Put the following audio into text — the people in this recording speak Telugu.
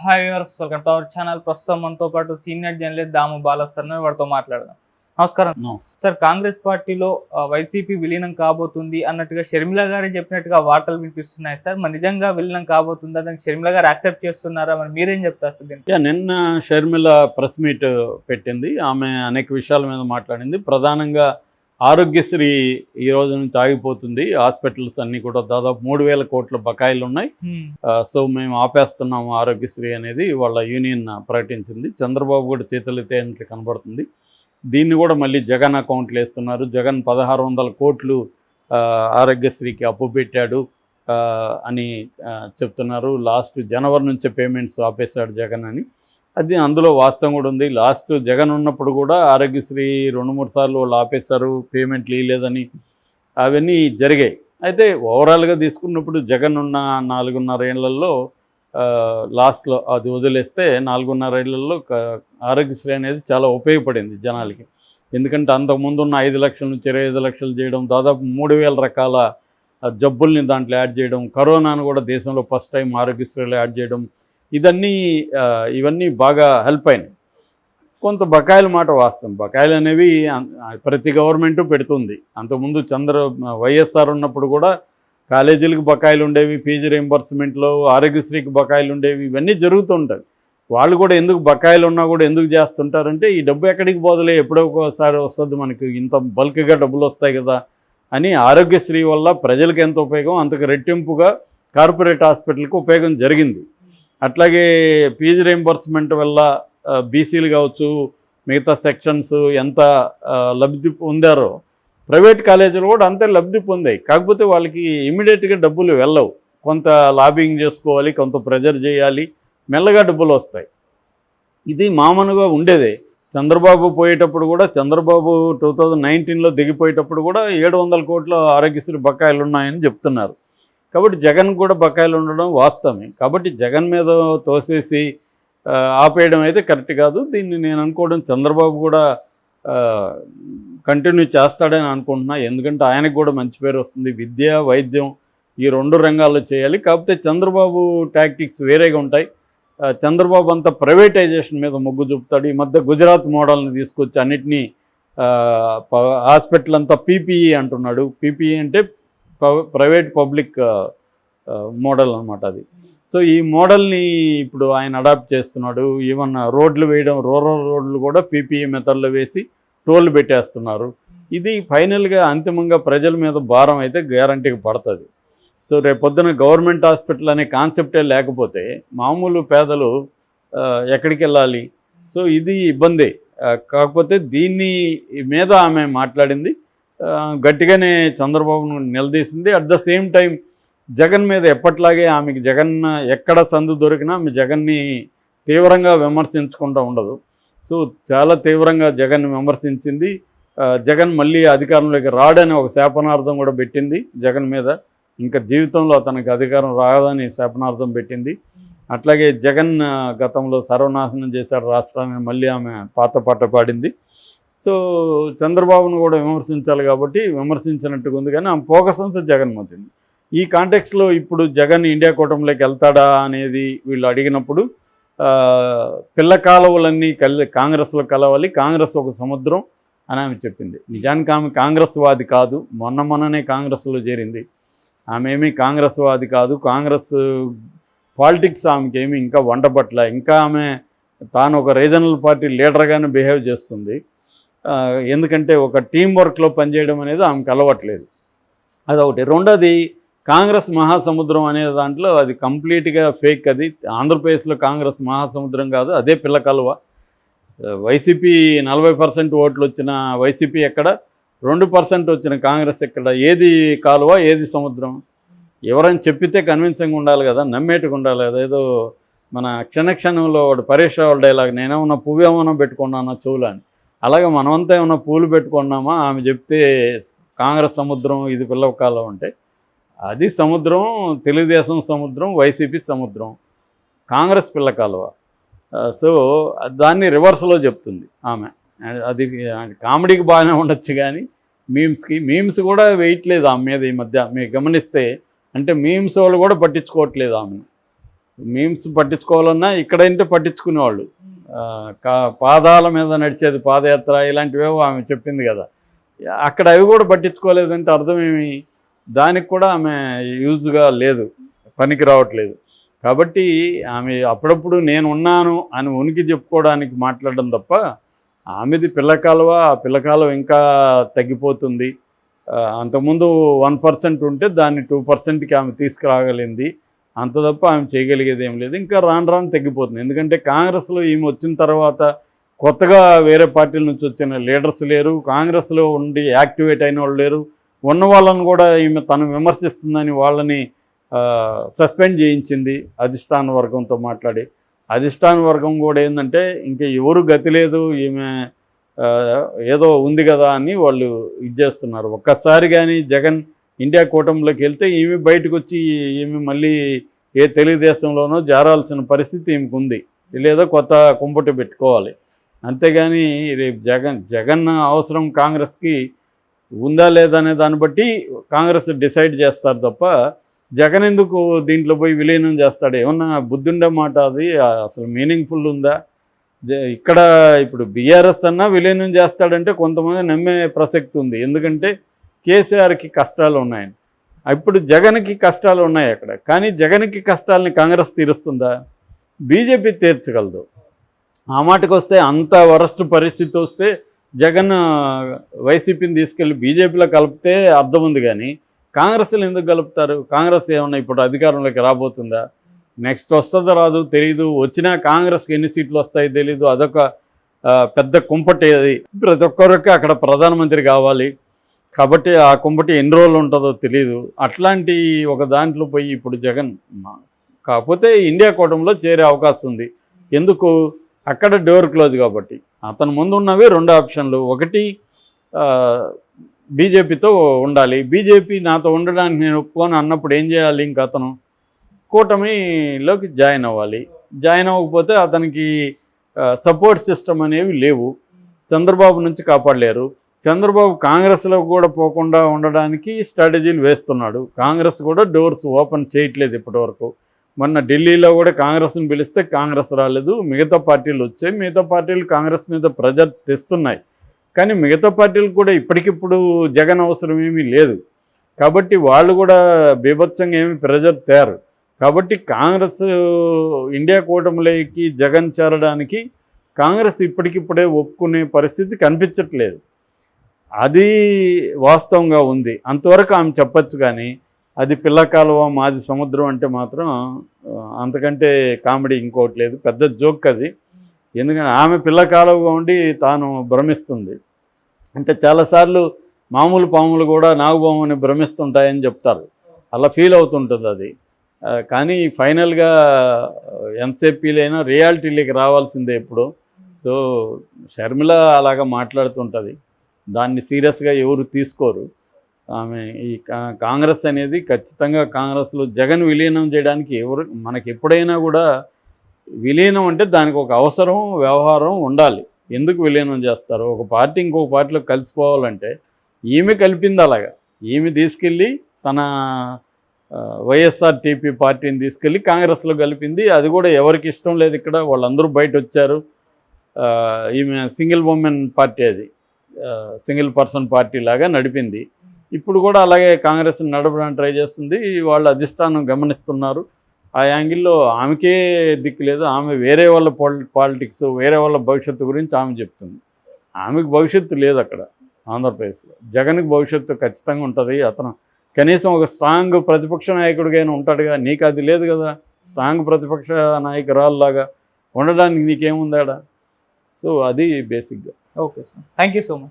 Hi viewers, welcome to our channel. ప్రస్తుతం మనతో పాటు సీనియర్ జర్నలిస్ట్ దాము బాలా సార్ వారితో మాట్లాడదాం. నమస్కారం సార్. కాంగ్రెస్ పార్టీలో వైసీపీ విలీనం కాబోతుంది అన్నట్టుగా షర్మిల గారు చెప్పినట్టుగా వార్తలు వినిపిస్తున్నాయి సార్. మరి నిజంగా విలీనం కాబోతుందా? దానికి షర్మిల గారు యాక్సెప్ట్ చేస్తున్నారా? మరి మీరేం చెప్తారు సార్ దీనికి? నిన్న షర్మిల ప్రెస్ మీట్ పెట్టింది. ఆమె అనేక విషయాల మీద మాట్లాడింది. ప్రధానంగా ఆరోగ్యశ్రీ ఈ రోజు నుంచి ఆగిపోతుంది. హాస్పిటల్స్ అన్ని కూడా దాదాపు 3,000 కోట్ల బకాయిలు ఉన్నాయి. సో మేము ఆపేస్తున్నాము ఆరోగ్యశ్రీ అనేది వాళ్ళ యూనియన్ ప్రకటించింది. చంద్రబాబు కూడా చేతులెత్తేందుకు కనబడుతుంది. దీన్ని కూడా మళ్ళీ జగన్ అకౌంట్లు వేస్తున్నారు. జగన్ 1,600 కోట్లు ఆరోగ్యశ్రీకి అప్పు పెట్టాడు అని చెప్తున్నారు. లాస్ట్ జనవరి నుంచే పేమెంట్స్ ఆపేశాడు జగన్ అని. అది అందులో వాస్తవం కూడా ఉంది. లాస్ట్ జగన్ ఉన్నప్పుడు కూడా ఆరోగ్యశ్రీ 2-3 సార్లు వాళ్ళు ఆపేశారు, పేమెంట్లు ఇవ్వలేదని. అవన్నీ జరిగాయి. అయితే ఓవరాల్గా తీసుకున్నప్పుడు జగన్ ఉన్న 4.5 ఏళ్లలో లాస్ట్లో అది వదిలేస్తే 4.5 ఏళ్లలో ఆరోగ్యశ్రీ అనేది చాలా ఉపయోగపడింది జనాలకి. ఎందుకంటే అంతకుముందు ఉన్న 5 లక్షల నుంచి 25 లక్షలు చేయడం, దాదాపు 3,000 రకాల జబ్బుల్ని దాంట్లో యాడ్ చేయడం, కరోనాను కూడా దేశంలో ఫస్ట్ టైం ఆరోగ్యశ్రీలో యాడ్ చేయడం, ఇవన్నీ బాగా హెల్ప్ అయినాయి. కొంత బకాయిల మాట వాస్తవం. బకాయిలు అనేవి ప్రతి గవర్నమెంటు పెడుతుంది. అంతకుముందు వైఎస్ఆర్ ఉన్నప్పుడు కూడా కాలేజీలకు బకాయిలు ఉండేవి, ఫీజు రీయింబర్స్మెంట్లో ఆరోగ్యశ్రీకి బకాయిలు ఉండేవి. ఇవన్నీ జరుగుతుంటాయి. వాళ్ళు కూడా ఎందుకు బకాయిలు ఉన్నా కూడా ఎందుకు చేస్తుంటారంటే ఈ డబ్బు ఎక్కడికి పోదలే, ఎప్పుడో ఒకసారి వస్తుంది, మనకి ఇంత బల్క్గా డబ్బులు వస్తాయి కదా అని. ఆరోగ్యశ్రీ వల్ల ప్రజలకు ఎంత ఉపయోగం అంతకు రెట్టింపుగా కార్పొరేట్ హాస్పిటల్కి ఉపయోగం జరిగింది. అట్లాగే ఫీజు రీయింబర్స్మెంట్ వల్ల బీసీలు కావచ్చు, మిగతా సెక్షన్స్ ఎంత లబ్ధి పొందారో ప్రైవేట్ కాలేజీలు కూడా అంతే లబ్ధి పొందాయి. కాకపోతే వాళ్ళకి ఇమీడియట్గా డబ్బులు వెళ్ళవు. కొంత లాబింగ్ చేసుకోవాలి, కొంత ప్రెజర్ చేయాలి, మెల్లగా డబ్బులు వస్తాయి. ఇది మామూలుగా ఉండేదే. చంద్రబాబు పోయేటప్పుడు కూడా, చంద్రబాబు 2019లో దిగిపోయేటప్పుడు కూడా 700 కోట్ల ఆరోగ్యశ్రీ బకాయిలు ఉన్నాయని చెప్తున్నారు. కాబట్టి జగన్ కూడా బకాయిలు ఉండడం వాస్తవమే. కాబట్టి జగన్ మీద తోసేసి ఆపేయడం అయితే కరెక్ట్ కాదు. దీన్ని నేను అనుకోవడం చంద్రబాబు కూడా కంటిన్యూ చేస్తాడని అనుకుంటున్నా. ఎందుకంటే ఆయనకు కూడా మంచి పేరు వస్తుంది. విద్య, వైద్యం ఈ 2 రంగాల్లో చేయాలి. కాకపోతే చంద్రబాబు టాక్టిక్స్ వేరేగా ఉంటాయి. చంద్రబాబు అంతా ప్రైవేటైజేషన్ మీద మొగ్గు చూపుతాడు. ఈ మధ్య గుజరాత్ మోడల్ని తీసుకొచ్చి అన్నిటినీ హాస్పిటల్ అంతా పీపీఈ అంటున్నాడు. పీపీఈ అంటే ప్రైవేట్ పబ్లిక్ మోడల్ అనమాట అది. సో ఈ మోడల్ని ఇప్పుడు ఆయన అడాప్ట్ చేస్తున్నాడు. ఈవెన్ రోడ్లు వేయడం, రూరల్ రోడ్లు కూడా పీపీఈ మెథడ్లో వేసి టోల్ పెట్టేస్తున్నారు. ఇది ఫైనల్గా అంతిమంగా ప్రజల మీద భారం అయితే గ్యారంటీగా పడుతుంది. సో రేపొద్దున గవర్నమెంట్ హాస్పిటల్ అనే కాన్సెప్టే లేకపోతే మామూలు పేదలు ఎక్కడికి వెళ్ళాలి? సో ఇది ఇబ్బంది. కాకపోతే దీన్ని మీద ఆమె మాట్లాడింది, గట్టిగానే చంద్రబాబును నిలదీసింది. At the same time Jagan మీద ఎప్పట్లాగే ఆమెకి జగన్ ఎక్కడ సందు దొరికినా ఆమె జగన్ని తీవ్రంగా విమర్శించకుండా ఉండదు. సో చాలా తీవ్రంగా జగన్ని విమర్శించింది. జగన్ మళ్ళీ అధికారంలోకి రాడని ఒక శాపనార్థం కూడా పెట్టింది జగన్ మీద. ఇంకా జీవితంలో అతనికి అధికారం రాదని శాపనార్థం పెట్టింది. అట్లాగే జగన్ గతంలో సర్వనాశనం చేశారు రాష్ట్రాన్ని, మళ్ళీ ఆమె పాత పాట పాడింది. సో చంద్రబాబును కూడా విమర్శించాలి కాబట్టి విమర్శించినట్టుగా ఉంది. కానీ ఆమె ఫోకస్ అంతా జగన్ మోతుంది. ఈ కాంటెక్స్లో ఇప్పుడు జగన్ ఇండియా కూటమిలోకి వెళ్తాడా అనేది వీళ్ళు అడిగినప్పుడు పిల్ల కాలువలన్నీ కాంగ్రెస్లో కలవాలి, కాంగ్రెస్ ఒక సముద్రం అని ఆమె చెప్పింది. నిజానికి ఆమె కాంగ్రెస్ వాది కాదు. మొన్ననే కాంగ్రెస్లో చేరింది. ఆమె ఏమీ కాంగ్రెస్ వాది కాదు. కాంగ్రెస్ పాలిటిక్స్ ఆమెకి ఏమీ ఇంకా వంటపట్ల. ఇంకా ఆమె తాను ఒక రీజనల్ పార్టీ లీడర్గానే బిహేవ్ చేస్తుంది. ఎందుకంటే ఒక టీం వర్క్లో పనిచేయడం అనేది ఆమెకు అలవాట్లేదు. అదొకటి. రెండోది, కాంగ్రెస్ మహాసముద్రం అనే దాంట్లో అది కంప్లీట్గా ఫేక్. అది ఆంధ్రప్రదేశ్లో కాంగ్రెస్ మహాసముద్రం కాదు, అదే పిల్ల కలువ. వైసీపీ 40% ఓట్లు వచ్చిన వైసీపీ ఎక్కడ, 2% వచ్చిన కాంగ్రెస్ ఎక్కడ? ఏది కాలువ, ఏది సముద్రం? ఎవరైనా చెప్పితే కన్విన్సింగ్ ఉండాలి కదా, నమ్మేట్టుగా ఉండాలి కదా. ఏదో మన క్షణంలో వాడు పరేష్ రావుల డైలాగ్, నేనేమన్నా పువ్వు ఏమన్నా పెట్టుకున్నానా చెవులు అని. అలాగే మనమంతా ఏమన్నా పూలు పెట్టుకున్నామా? ఆమె చెప్తే కాంగ్రెస్ సముద్రం, ఇది పిల్ల కాలువ అంటే అది సముద్రం. తెలుగుదేశం సముద్రం, వైసీపీ సముద్రం, కాంగ్రెస్ పిల్ల కాలువ. సో దాన్ని రివర్స్లో చెప్తుంది ఆమె. అది కామెడీకి బాగానే ఉండొచ్చు కానీ మీమ్స్ కూడా వేయట్లేదు ఆమె మీద ఈ మధ్య. మీరు గమనిస్తే అంటే మీమ్స్ వాళ్ళు కూడా పట్టించుకోవట్లేదు ఆమెను. మీమ్స్ పట్టించుకోవాలన్నా ఇక్కడంటే పట్టించుకునేవాళ్ళు. పాదాల మీద నడిచేది పాదయాత్ర ఇలాంటివేవో ఆమె చెప్పింది కదా, అక్కడ అవి కూడా పట్టించుకోలేదంటే అర్థమేమి? దానికి కూడా ఆమె యూజ్గా లేదు, పనికి రావట్లేదు. కాబట్టి ఆమె అప్పుడప్పుడు నేను ఉన్నాను అని ఉనికి చెప్పుకోవడానికి మాట్లాడడం తప్ప, ఆమెది పిల్లకాలువ, ఆ పిల్లకాలువ ఇంకా తగ్గిపోతుంది. అంతకుముందు 1% ఉంటే దాన్ని 2%కి ఆమె తీసుకురాగలిగింది. అంత తప్ప ఆమె చేయగలిగేది ఏం లేదు. ఇంకా రాను రాను తగ్గిపోతుంది. ఎందుకంటే కాంగ్రెస్లో ఈమె వచ్చిన తర్వాత కొత్తగా వేరే పార్టీల నుంచి వచ్చిన లీడర్స్ లేరు, కాంగ్రెస్లో ఉండి యాక్టివేట్ అయిన వాళ్ళు లేరు. ఉన్న వాళ్ళని కూడా ఈమె తను విమర్శిస్తుందని వాళ్ళని సస్పెండ్ చేయించింది అధిష్టాన వర్గంతో మాట్లాడి. అధిష్టాన వర్గం కూడా ఏంటంటే ఇంకా ఎవరు గతి లేదు, ఈమె ఏదో ఉంది కదా అని వాళ్ళు ఇది చేస్తున్నారు. ఒక్కసారి కానీ జగన్ ఇండియా కూటమిలోకి వెళ్తే ఈమె బయటకు వచ్చి ఈమె మళ్ళీ ఏ తెలుగుదేశంలోనో జారాల్సిన పరిస్థితి ఈమెకు ఉంది. లేదా కొత్త కుంపటి పెట్టుకోవాలి. అంతేగాని రేపు జగన్ అవసరం కాంగ్రెస్కి ఉందా లేదా అనే దాన్ని బట్టి కాంగ్రెస్ డిసైడ్ చేస్తారు తప్ప జగన్ ఎందుకు దీంట్లో పోయి విలీనం చేస్తాడు? ఏమన్నా బుద్ధుండే మాట అది? అసలు మీనింగ్ఫుల్ ఉందా? ఇక్కడ ఇప్పుడు బీఆర్ఎస్ అన్నా విలీనం చేస్తాడంటే కొంతమంది నమ్మే ప్రసక్తి ఉంది. ఎందుకంటే కేసీఆర్కి కష్టాలు ఉన్నాయని. ఇప్పుడు జగన్కి కష్టాలు ఉన్నాయి అక్కడ. కానీ జగన్కి కష్టాలని కాంగ్రెస్ తీరుస్తుందా? బీజేపీ తీర్చగలదు. ఆ మాటకు వస్తే అంత వరస్ట్ పరిస్థితి వస్తే జగన్ వైసీపీని తీసుకెళ్ళి బీజేపీలో కలిపితే అర్థం ఉంది. కానీ కాంగ్రెస్లో ఎందుకు కలుపుతారు? కాంగ్రెస్ ఏమన్నా ఇప్పుడు అధికారంలోకి రాబోతుందా? నెక్స్ట్ వస్తుందో రాదు తెలీదు. వచ్చినా కాంగ్రెస్కి ఎన్ని సీట్లు వస్తాయో తెలీదు. అదొక పెద్ద కుంపటి. అది ప్రతి ఒక్కరికి అక్కడ ప్రధానమంత్రి కావాలి కాబట్టి ఆ కుంపటి ఎన్ని రోజులు ఉంటుందో తెలీదు. అట్లాంటి ఒక దాంట్లో పోయి ఇప్పుడు జగన్ కాకపోతే ఇండియా కూటమిలో చేరే అవకాశం ఉంది. ఎందుకు? అక్కడ డోర్ క్లోజ్ కాబట్టి. అతను ముందు ఉన్నవి 2 ఆప్షన్లు. ఒకటి బీజేపీతో ఉండాలి. బీజేపీ నాతో ఉండడానికి నేను ఒప్పుకొని అన్నప్పుడు ఏం చేయాలి? ఇంక అతను కూటమిలోకి జాయిన్ అవ్వాలి. జాయిన్ అవ్వకపోతే అతనికి సపోర్ట్ సిస్టమ్ అనేవి లేవు. చంద్రబాబు నుంచి కాపాడలేరు. చంద్రబాబు కాంగ్రెస్లో కూడా పోకుండా ఉండడానికి స్ట్రాటజీలు వేస్తున్నాడు. కాంగ్రెస్ కూడా డోర్స్ ఓపెన్ చేయట్లేదు ఇప్పటివరకు. మొన్న ఢిల్లీలో కూడా కాంగ్రెస్ని పిలిస్తే కాంగ్రెస్ రాలేదు, మిగతా పార్టీలు వచ్చాయి. మిగతా పార్టీలు కాంగ్రెస్ మీద ప్రెజర్ తెస్తున్నాయి. కానీ మిగతా పార్టీలు కూడా ఇప్పటికిప్పుడు జగన్ అవసరం ఏమీ లేదు కాబట్టి వాళ్ళు కూడా బీభత్సంగా ఏమి ప్రెజర్ తేరు. కాబట్టి కాంగ్రెస్ ఇండియా కూటమిలోకి జగన్ చేరడానికి కాంగ్రెస్ ఇప్పటికిప్పుడే ఒప్పుకునే పరిస్థితి కనిపించట్లేదు. అది వాస్తవంగా ఉంది. అంతవరకు ఆమె చెప్పచ్చు. కానీ అది పిల్ల కాలువ మాది సముద్రం అంటే మాత్రం అంతకంటే కామెడీ ఇంకోటి లేదు. పెద్ద జోక్ అది. ఎందుకంటే ఆమె పిల్ల కాలువగా ఉండి తాను భ్రమిస్తుంది. అంటే చాలాసార్లు మామూలు పాములు కూడా నాగుపాము అని భ్రమిస్తుంటాయని చెప్తారు. అలా ఫీల్ అవుతుంటుంది అది. కానీ ఫైనల్గా ఎంతసేపు ఫీల్ అయినా రియాలిటీలోకి రావాల్సిందే ఎప్పుడు. సో షర్మిల అలాగా మాట్లాడుతుంటుంది. దాన్ని సీరియస్గా ఎవరు తీసుకోరు. ఆమె ఈ కాంగ్రెస్ అనేది ఖచ్చితంగా కాంగ్రెస్లో జగన్ విలీనం చేయడానికి మనకి ఎప్పుడైనా కూడా విలీనం అంటే దానికి ఒక అవసరం, వ్యవహారం ఉండాలి. ఎందుకు విలీనం చేస్తారు? ఒక పార్టీ ఇంకొక పార్టీలో కలిసిపోవాలంటే ఈమె కలిపింది. అలాగా ఈమె తీసుకెళ్ళి తన వైఎస్ఆర్టీపీ పార్టీని తీసుకెళ్ళి కాంగ్రెస్లో కలిపింది. అది కూడా ఎవరికి ఇష్టం లేదు. ఇక్కడ వాళ్ళందరూ బయట వచ్చారు. ఈమె సింగిల్ ఉమెన్ పార్టీ, అది సింగిల్ పర్సన్ పార్టీ లాగా నడిపింది. ఇప్పుడు కూడా అలాగే కాంగ్రెస్ని నడపడానికి ట్రై చేస్తుంది. వాళ్ళు అధిష్టానం గమనిస్తున్నారు. ఆ యాంగిల్లో ఆమెకే దిక్కు లేదు. ఆమె వేరే వాళ్ళ పాలిటిక్స్, వేరే వాళ్ళ భవిష్యత్తు గురించి ఆమె చెప్తుంది. ఆమెకు భవిష్యత్తు లేదు అక్కడ ఆంధ్రప్రదేశ్లో. జగన్కి భవిష్యత్తు ఖచ్చితంగా ఉంటుంది. అతను కనీసం ఒక స్ట్రాంగ్ ప్రతిపక్ష నాయకుడిగా ఉంటాడుగా. నీకు అది లేదు కదా. స్ట్రాంగ్ ప్రతిపక్ష నాయకురాల్లాగా ఉండడానికి నీకేముందాడా? సో అది బేసిక్గా. Okay sir, thank you so much.